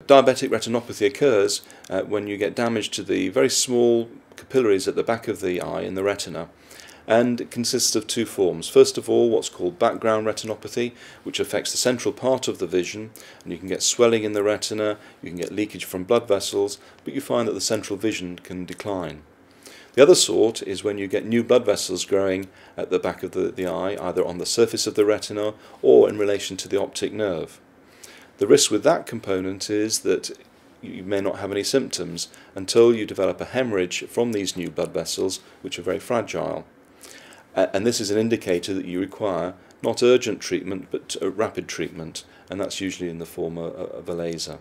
diabetic retinopathy occurs when you get damage to the very small capillaries at the back of the eye in the retina, and it consists of two forms. First of all, what's called background retinopathy, which affects the central part of the vision, and you can get swelling in the retina, you can get leakage from blood vessels, but you find that the central vision can decline. The other sort is when you get new blood vessels growing at the back of the eye, either on the surface of the retina or in relation to the optic nerve. The risk with that component is that you may not have any symptoms until you develop a hemorrhage from these new blood vessels, which are very fragile. And this is an indicator that you require not urgent treatment but rapid treatment, and that's usually in the form of a laser.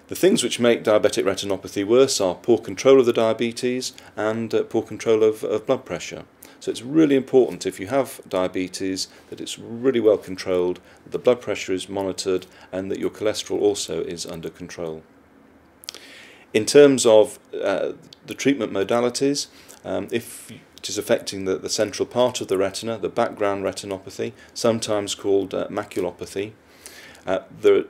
The things which make diabetic retinopathy worse are poor control of the diabetes and poor control of blood pressure. So it's really important, if you have diabetes, that it's really well controlled, that the blood pressure is monitored, and that your cholesterol also is under control. In terms of the treatment modalities, if it is affecting the central part of the retina, the background retinopathy, sometimes called maculopathy, the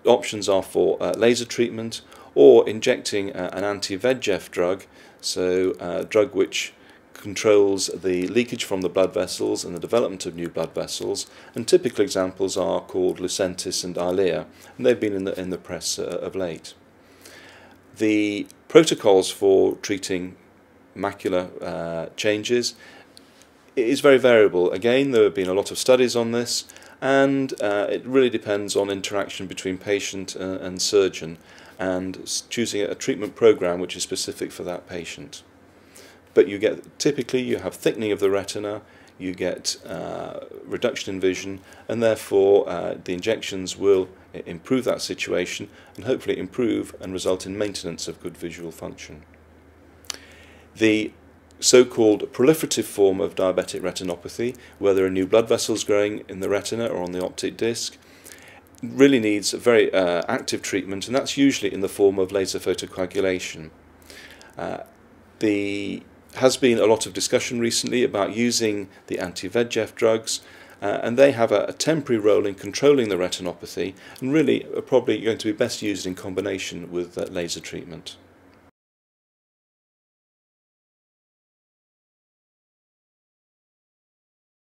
options are for laser treatment or injecting an anti-VEGF drug, so a drug which controls the leakage from the blood vessels and the development of new blood vessels, and typical examples are called Lucentis and Eylea, and they've been in the press of late. The protocols for treating macular changes is very variable. Again, there have been a lot of studies on this, and it really depends on interaction between patient and surgeon, and choosing a treatment program which is specific for that patient. But typically you have thickening of the retina, you get reduction in vision, and therefore the injections will improve that situation and hopefully improve and result in maintenance of good visual function. The so-called proliferative form of diabetic retinopathy, where there are new blood vessels growing in the retina or on the optic disc, really needs a very active treatment, and that's usually in the form of laser photocoagulation. There has been a lot of discussion recently about using the anti-VEGF drugs, and they have a temporary role in controlling the retinopathy, and really are probably going to be best used in combination with laser treatment.